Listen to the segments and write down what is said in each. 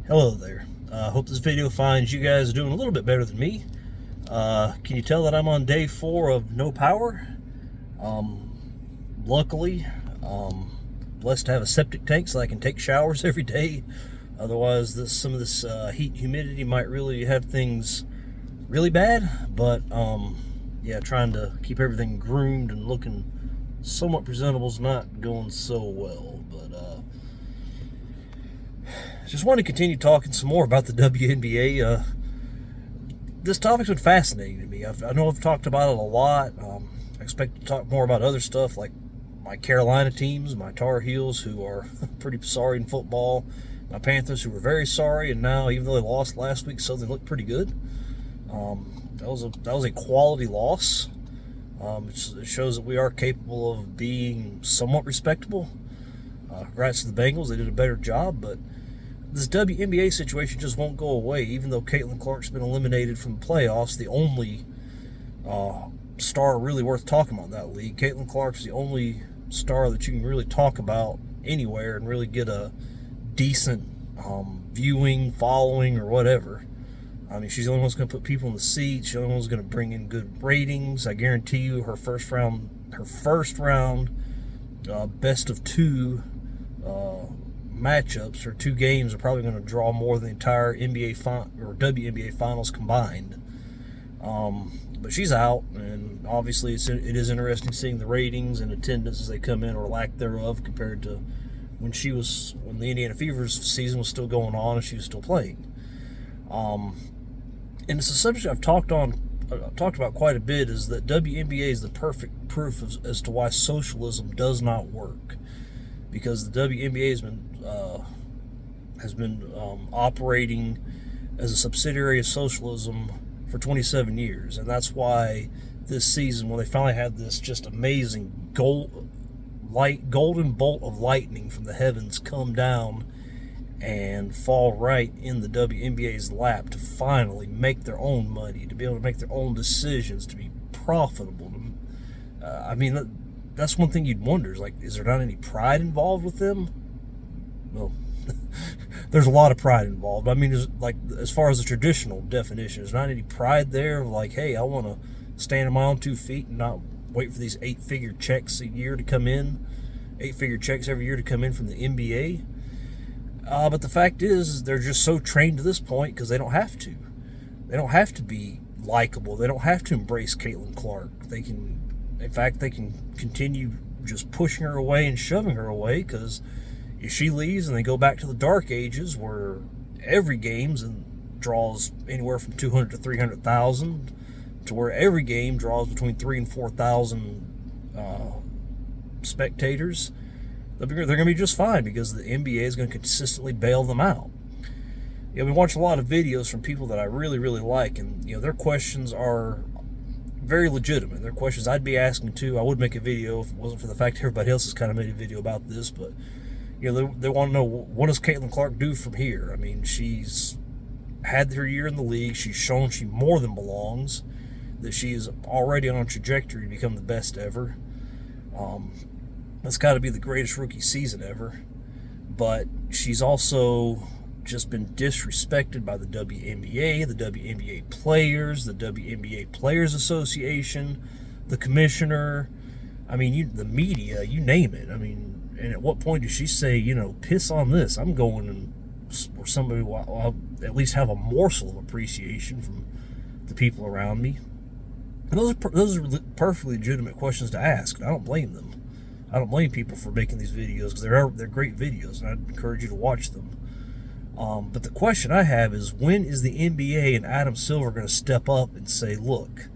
Hello there. Hope this video finds you guys doing a little bit better than me. Can you tell that I'm on day 4 of no power? Luckily, blessed to have a septic tank so I can take showers every day. Otherwise, some of this heat humidity might really have things really bad. But yeah, trying to keep everything groomed and looking somewhat presentable is not going so well. But just want to continue talking some more about the WNBA. This topic's been fascinating to me. I know I've talked about it a lot. I expect to talk more about other stuff like my Carolina teams, my Tar Heels, who are pretty sorry in football, my Panthers, who were very sorry, and now, even though they lost last week, so they look pretty good. That was a quality loss. It shows that we are capable of being somewhat respectable. Congrats to the Bengals; they did a better job, but this WNBA situation just won't go away, even though Caitlin Clark's been eliminated from the playoffs. The only star really worth talking about in that league. Caitlin Clark's the only star that you can really talk about anywhere and really get a decent viewing, following, or whatever. I mean, she's the only one who's going to put people in the seats. She's the only one who's going to bring in good ratings. I guarantee you her first round best of 2 matchups or 2 games are probably going to draw more than the entire WNBA finals combined. But she's out, and obviously it is interesting seeing the ratings and attendance as they come in, or lack thereof, compared to when the Indiana Fever's season was still going on and she was still playing. And it's a subject I've talked about quite a bit, is that WNBA is the perfect proof as to why socialism does not work, because the WNBA has been operating as a subsidiary of socialism for 27 years, and that's why this season, when they finally had this just amazing golden bolt of lightning from the heavens come down and fall right in the WNBA's lap to finally make their own money, to be able to make their own decisions, to be profitable. I mean, that's one thing you'd wonder, is there not any pride involved with them? Well, there's a lot of pride involved. I mean, as far as the traditional definition, there's not any pride there of hey, I want to stand on my own 2 feet and not wait for these 8-figure checks every year to come in from the NBA. But the fact is, they're just so trained to this point because they don't have to. They don't have to be likable. They don't have to embrace Caitlin Clark. In fact, they can continue just pushing her away and shoving her away, because if she leaves and they go back to the dark ages where every game draws anywhere from 200 to 300,000, to where every game draws between 3,000 and 4,000 spectators, they're going to be just fine, because the NBA is going to consistently bail them out. We watch a lot of videos from people that I really, really like, and their questions are very legitimate. They're questions I'd be asking too. I would make a video if it wasn't for the fact everybody else has kind of made a video about this, but they want to know, what does Caitlin Clark do from here? I mean, she's had her year in the league. She's shown she more than belongs, that she is already on a trajectory to become the best ever. That's got to be the greatest rookie season ever. But she's also just been disrespected by the WNBA, the WNBA players, the WNBA Players Association, the commissioner. I mean, the media, you name it. I mean, and at what point does she say, piss on this? I'm going where somebody will at least have a morsel of appreciation from the people around me. And those are perfectly legitimate questions to ask. I don't blame them. I don't blame people for making these videos, because they're great videos, and I'd encourage you to watch them. But the question I have is, when is the NBA and Adam Silver going to step up and say, look,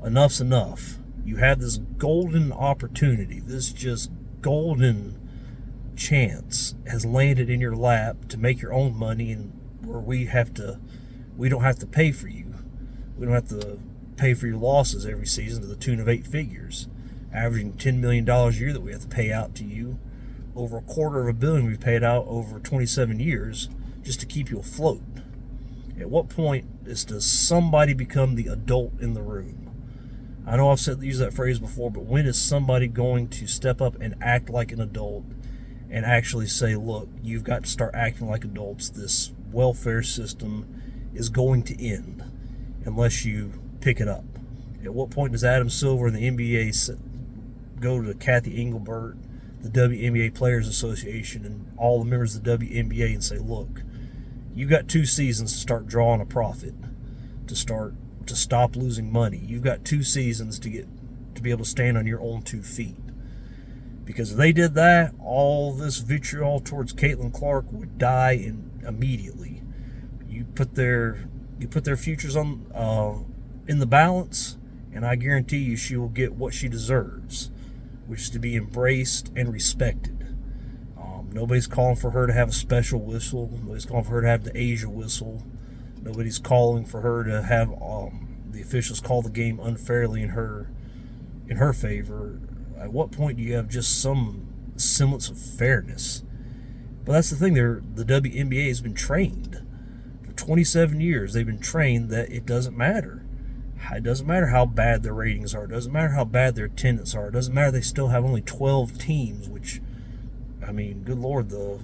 enough's enough. You had this golden opportunity, this just golden chance has landed in your lap to make your own money, and where we don't have to pay for you. We don't have to pay for your losses every season to the tune of 8 figures, averaging $10 million a year that we have to pay out to you. Over $250 million we've paid out over 27 years just to keep you afloat. At what point does somebody become the adult in the room? I know I've used that phrase before, but when is somebody going to step up and act like an adult and actually say, look, you've got to start acting like adults. This welfare system is going to end unless you pick it up. At what point does Adam Silver and the NBA go to Kathy Engelbert, the WNBA Players Association, and all the members of the WNBA and say, look, you've got 2 seasons to start drawing a profit, to stop losing money. You've got 2 seasons to be able to stand on your own 2 feet. Because if they did that, all this vitriol towards Caitlin Clark would die immediately. You put their futures on in the balance, and I guarantee you she will get what she deserves, which is to be embraced and respected. Nobody's calling for her to have a special whistle. Nobody's calling for her to have the Asia whistle. Nobody's calling for her to have the officials call the game unfairly in her favor. At what point do you have just some semblance of fairness? But that's the thing. The WNBA has been trained for 27 years. They've been trained that it doesn't matter. It doesn't matter how bad their ratings are. It doesn't matter how bad their attendance are. It doesn't matter they still have only 12 teams, which, I mean, good Lord, the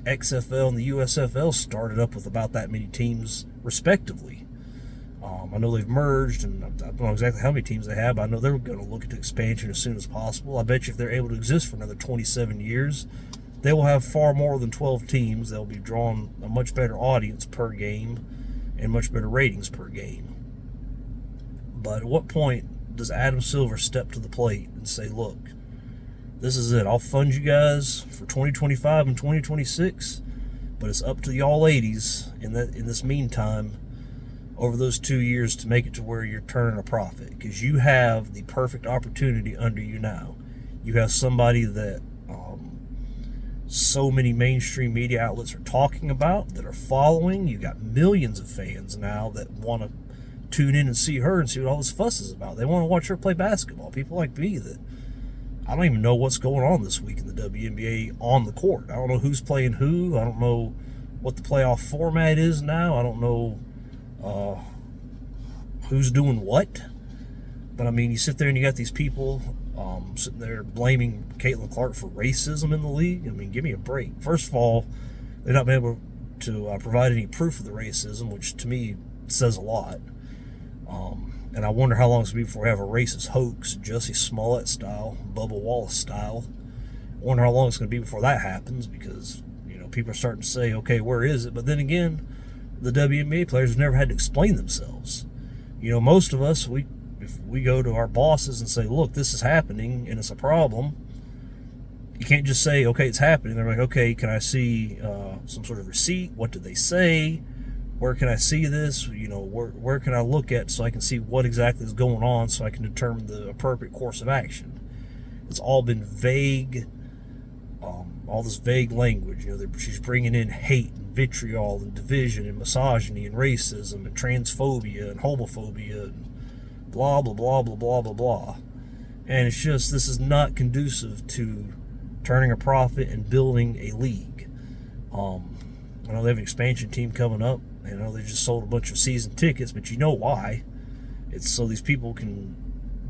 XFL and the USFL started up with about that many teams respectively. I know they've merged, and I don't know exactly how many teams they have, but I know they're going to look at expansion as soon as possible. I bet you if they're able to exist for another 27 years, they will have far more than 12 teams. They'll be drawing a much better audience per game and much better ratings per game. But at what point does Adam Silver step to the plate and say, look, this is it. I'll fund you guys for 2025 and 2026, but it's up to y'all ladies in this meantime over those 2 years to make it to where you're turning a profit, because you have the perfect opportunity under you now. You have somebody that so many mainstream media outlets are talking about, that are following. You've got millions of fans now that want to tune in and see her and see what all this fuss is about. They want to watch her play basketball. People like me that I don't even know what's going on this week in the WNBA on the court. I don't know who's playing who. I don't know what the playoff format is now. I don't know who's doing what. But I mean, you sit there and you got these people sitting there blaming Caitlin Clark for racism in the league. I mean, give me a break. First of all, they've not been able to provide any proof of the racism, which to me says a lot. And I wonder how long it's going to be before we have a racist hoax, Jussie Smollett style, Bubba Wallace style. I wonder how long it's going to be before that happens, because, you know, people are starting to say, okay, where is it? But then again, the WNBA players have never had to explain themselves. You know, most of us, if we go to our bosses and say, look, this is happening and it's a problem, you can't just say, okay, it's happening. They're like, okay, can I see some sort of receipt? What did they say? Where can I see this? You know, where can I look at so I can see what exactly is going on so I can determine the appropriate course of action? It's all been vague, all this vague language. You know, she's bringing in hate and vitriol and division and misogyny and racism and transphobia and homophobia and blah, blah, blah, blah, blah, blah, blah. And it's just, this is not conducive to turning a profit and building a league. I know they have an expansion team coming up. You know, they just sold a bunch of season tickets, but you know why? It's so these people can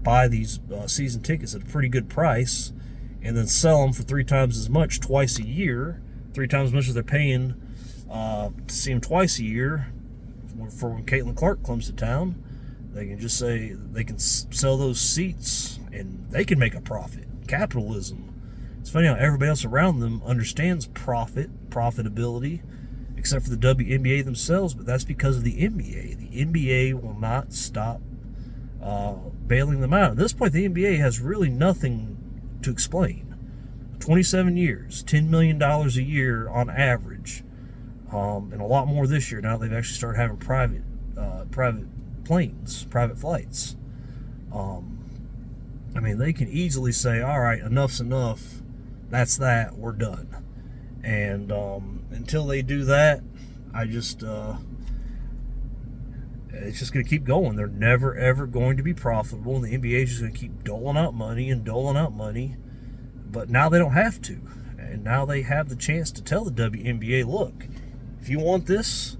buy these season tickets at a pretty good price and then sell them for 3 times as much twice a year, 3 times as much as they're paying to see them twice a year for when Caitlin Clark comes to town. They can just say they can sell those seats and they can make a profit. Capitalism. It's funny how everybody else around them understands profitability, except for the WNBA themselves, but that's because of the NBA. The NBA will not stop bailing them out. At this point, the NBA has really nothing to explain. 27 years, $10 million a year on average, and a lot more this year now they've actually started having private planes, private flights. I mean, they can easily say, all right, enough's enough, that's that, we're done. And until they do that, it's just going to keep going. They're never, ever going to be profitable, and the NBA is just going to keep doling out money. But now they don't have to. And now they have the chance to tell the WNBA, look, if you want this,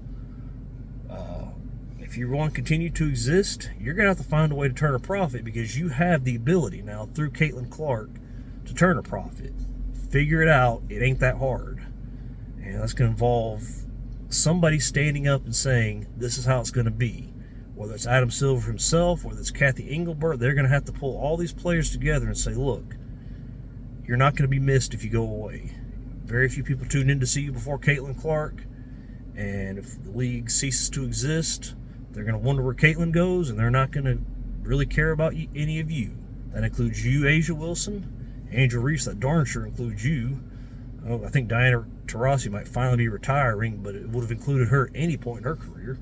if you want to continue to exist, you're going to have to find a way to turn a profit, because you have the ability now, through Caitlin Clark, to turn a profit. figure it out. It ain't that hard. And that's going to involve somebody standing up and saying, this is how it's going to be. Whether it's Adam Silver himself, whether it's Kathy Engelbert, they're going to have to pull all these players together and say, look, you're not going to be missed if you go away. Very few people tune in to see you before Caitlin Clark. And if the league ceases to exist, they're going to wonder where Caitlin goes, and they're not going to really care about any of you. That includes you, Asia Wilson. Angel Reese, that darn sure includes you. I think Diana Taurasi might finally be retiring, but it would have included her at any point in her career.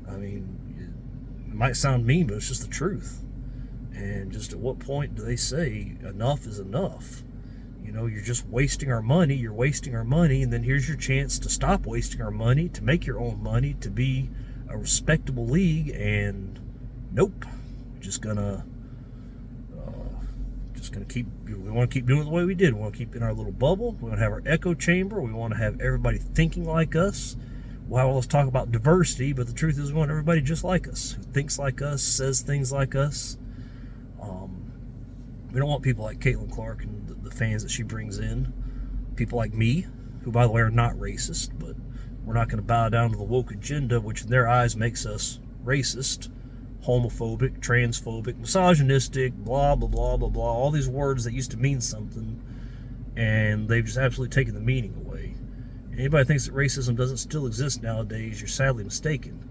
I mean, it might sound mean, but it's just the truth. And just at what point do they say enough is enough? You know, you're just wasting our money. You're wasting our money, and then here's your chance to stop wasting our money, to make your own money, to be a respectable league. And nope, just gonna keep. We want to keep doing it the way we did. We want to keep in our little bubble. We want to have our echo chamber. We want to have everybody thinking like us. Well, let's talk about diversity, but the truth is we want everybody just like us, who thinks like us, says things like us. We don't want people like Caitlin Clark and the fans that she brings in. People like me, who, by the way, are not racist, but we're not going to bow down to the woke agenda, which in their eyes makes us racist, homophobic, transphobic, misogynistic, blah, blah, blah, blah, blah, all these words that used to mean something, and they've just absolutely taken the meaning away. Anybody thinks that racism doesn't still exist nowadays, you're sadly mistaken.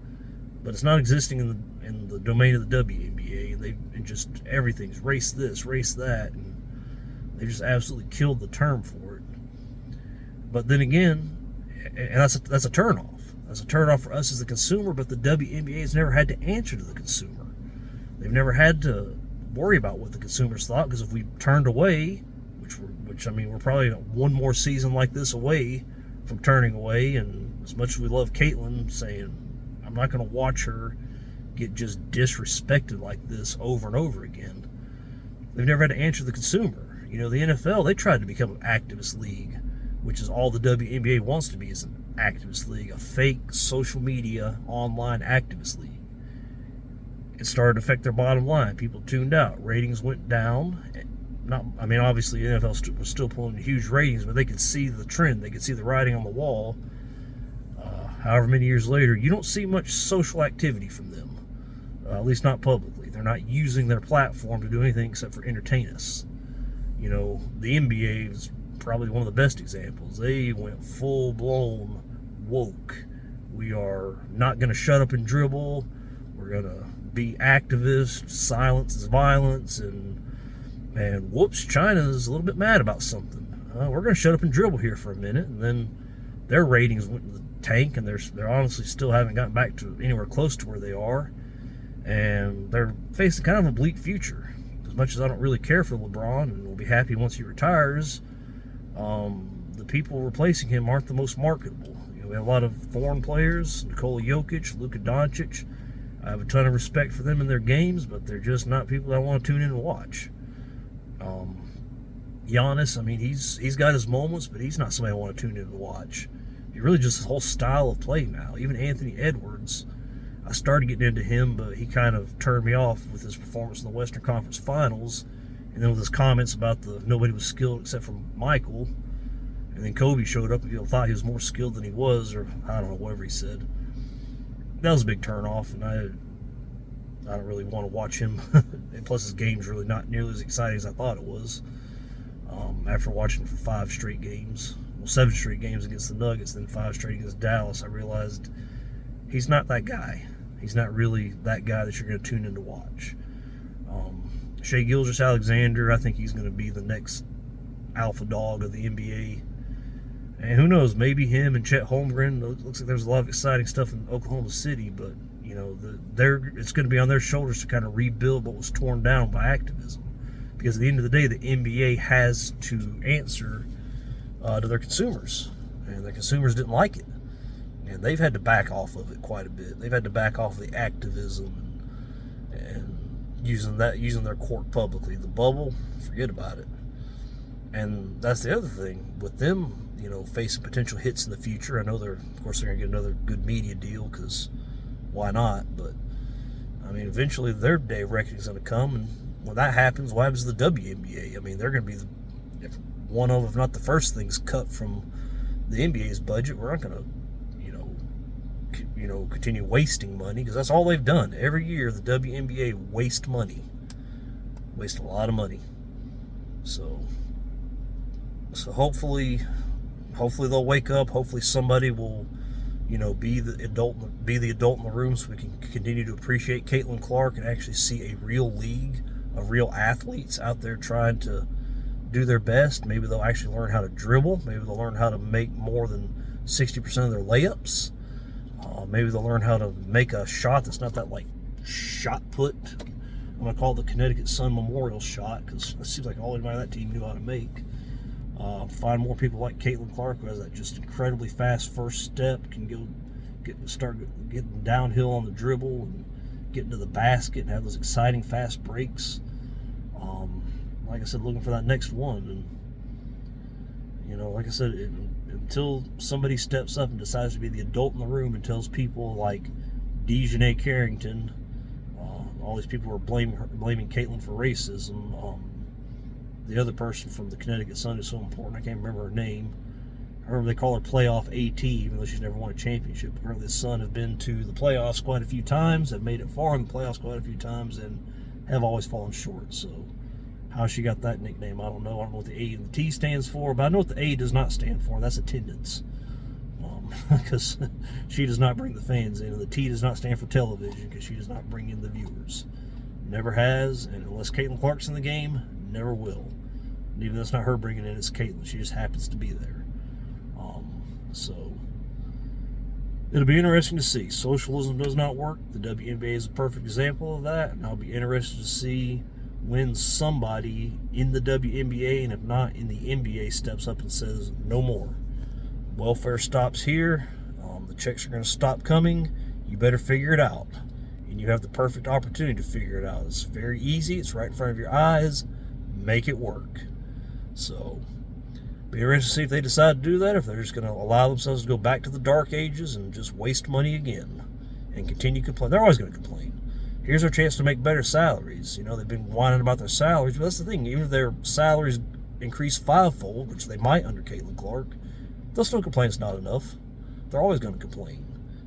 But it's not existing in the domain of the WNBA. And just everything's race this, race that, and they've just absolutely killed the term for it. But then again, and that's a turnoff. That's a turnoff for us as the consumer. But the WNBA has never had to answer to the consumer. They've never had to worry about what the consumers thought, because if we turned away, which I mean, we're probably one more season like this away from turning away. And as much as we love Caitlin, saying, I'm not going to watch her get just disrespected like this over and over again. They've never had to answer the consumer. You know, the NFL, they tried to become an activist league, which is all the WNBA wants to be, is an activist league, a fake social media online activist league. It started to affect their bottom line. People tuned out. Ratings went down. Obviously the NFL was still pulling huge ratings, but they could see the trend. They could see the writing on the wall. However many years later, you don't see much social activity from them. At least not publicly. They're not using their platform to do anything except for entertain us. You know, the NBA is probably one of the best examples. They went full-blown woke. We are not going to shut up and dribble. We're going to be activists. Silence is violence. And whoops, China's a little bit mad about something. We're going to shut up and dribble here for a minute. And then their ratings went in the tank, and they're honestly still haven't gotten back to anywhere close to where they are. And they're facing kind of a bleak future. As much as I don't really care for LeBron and will be happy once he retires, the people replacing him aren't the most marketable. You know, we have a lot of foreign players, Nikola Jokic, Luka Doncic. I have a ton of respect for them in their games, but they're just not people that I want to tune in and watch. Giannis, I mean, he's got his moments, but he's not somebody I want to tune in and watch. He really just his whole style of play now. Even Anthony Edwards, I started getting into him, but he kind of turned me off with his performance in the Western Conference Finals, and then with his comments about nobody was skilled except for Michael, and then Kobe showed up and people thought he was more skilled than he was, or I don't know, whatever he said. That was a big turnoff, and I don't really want to watch him. And plus his game's really not nearly as exciting as I thought it was. After watching for 5 straight games, 7 straight games against the Nuggets, then 5 straight against Dallas, I realized he's not that guy. He's not really that guy that you're going to tune in to watch. Shai Gilgeous-Alexander, I think he's going to be the next alpha dog of the NBA. And who knows, maybe him and Chet Holmgren. It looks like there's a lot of exciting stuff in Oklahoma City, but you know, it's going to be on their shoulders to kind of rebuild what was torn down by activism. Because at the end of the day, the NBA has to answer to their consumers, and their consumers didn't like it, and they've had to back off of it quite a bit. They've had to back off of the activism and using their court publicly. The bubble, forget about it. And that's the other thing with them, you know, facing potential hits in the future. I know they're going to get another good media deal, because why not? But I mean, eventually their day of reckoning is going to come, and when that happens, what happens to the WNBA? I mean, they're going to be one of, if not the first things cut from the NBA's budget. We're not going to, continue wasting money, because that's all they've done. Every year, the WNBA waste money. Waste a lot of money. So hopefully they'll wake up. Hopefully somebody will, be the adult in the room, so we can continue to appreciate Caitlin Clark and actually see a real league of real athletes out there trying to do their best. Maybe they'll actually learn how to dribble. Maybe they'll learn how to make more than 60% of their layups. Maybe they'll learn how to make a shot that's not that shot put. I'm going to call it the Connecticut Sun Memorial shot, because it seems like all anybody on that team knew how to make. Find more people like Caitlin Clark, who has that just incredibly fast first step, can start getting downhill on the dribble and getting to the basket and have those exciting fast breaks. Like I said, looking for that next one. And, like I said, until somebody steps up and decides to be the adult in the room and tells people like Dejanay Carrington, all these people were blaming Caitlin for racism. The other person from the Connecticut Sun is so important, I can't remember her name. I remember they call her Playoff AT, even though she's never won a championship. Apparently the Sun have been to the playoffs quite a few times, have made it far in the playoffs quite a few times, and have always fallen short. So how she got that nickname, I don't know. I don't know what the A and the T stands for, but I know what the A does not stand for, and that's attendance. Because she does not bring the fans in, and the T does not stand for television, because she does not bring in the viewers. Never has, and unless Caitlin Clark's in the game, never will. And even though it's not her bringing it in, it's Caitlin. She just happens to be there. So it'll be interesting to see. Socialism does not work. The WNBA is a perfect example of that, and I'll be interested to see when somebody in the WNBA, and if not in the NBA, steps up and says no more. Welfare stops here. The checks are going to stop coming. You better figure it out. And you have the perfect opportunity to figure it out. It's very easy. It's right in front of your eyes. Make it work. So be interested to see if they decide to do that, if they're just going to allow themselves to go back to the dark ages and just waste money again and continue complaining. They're always going to complain. Here's our chance to make better salaries. They've been whining about their salaries, but that's the thing. Even if their salaries increase fivefold, which they might under Caitlin Clark, they'll still complain it's not enough. They're always going to complain.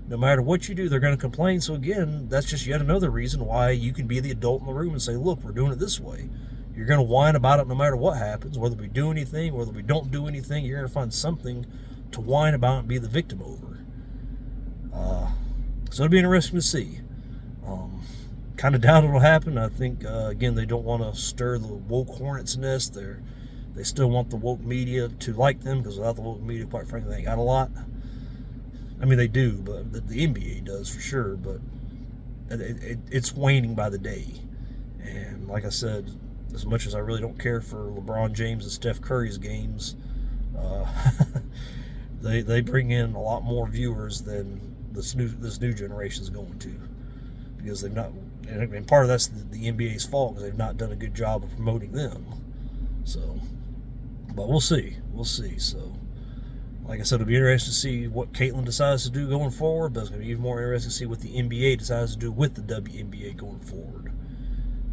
No matter what you do, they're going to complain. So again, that's just yet another reason why you can be the adult in the room and say, look, we're doing it this way. You're going to whine about it no matter what happens, whether we do anything, whether we don't do anything. You're going to find something to whine about and be the victim over. So it'll be interesting to see. Kind of doubt it'll happen. I think, again, they don't want to stir the woke hornet's nest. They still want the woke media to like them, because without the woke media, quite frankly, they ain't got a lot. I mean, they do, but the NBA does for sure, but it's waning by the day. And like I said, as much as I really don't care for LeBron James and Steph Curry's games, they bring in a lot more viewers than this new generation is going to, because they've not, and part of that's the NBA's fault, because they've not done a good job of promoting them. So, but we'll see. So, like I said, it'll be interesting to see what Caitlin decides to do going forward, but it's going to be even more interesting to see what the NBA decides to do with the WNBA going forward,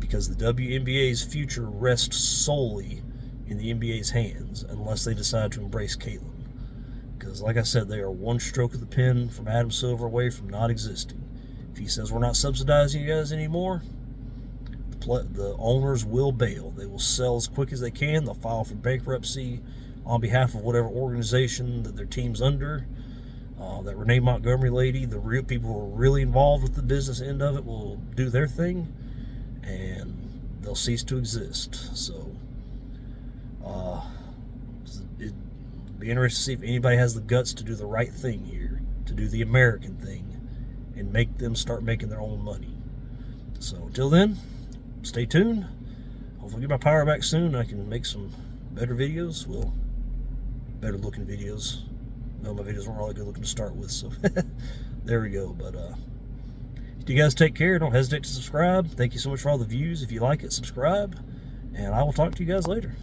because the WNBA's future rests solely in the NBA's hands, unless they decide to embrace Caitlin. Because, like I said, they are one stroke of the pen from Adam Silver away from not existing. If he says we're not subsidizing you guys anymore, the owners will bail. They will sell as quick as they can. They'll file for bankruptcy on behalf of whatever organization that their team's under. That Renee Montgomery lady, the real people who are really involved with the business end of it, will do their thing, and they'll cease to exist. So it'd be interesting to see if anybody has the guts to do the right thing here, to do the American thing, and make them start making their own money. So until then, stay tuned. Hopefully get my power back soon. I can make some better videos. Well, better looking videos. No, my videos weren't really good looking to start with, so there we go. But you guys take care. Don't hesitate to subscribe. Thank you so much for all the views. If you like it, subscribe, and I will talk to you guys later.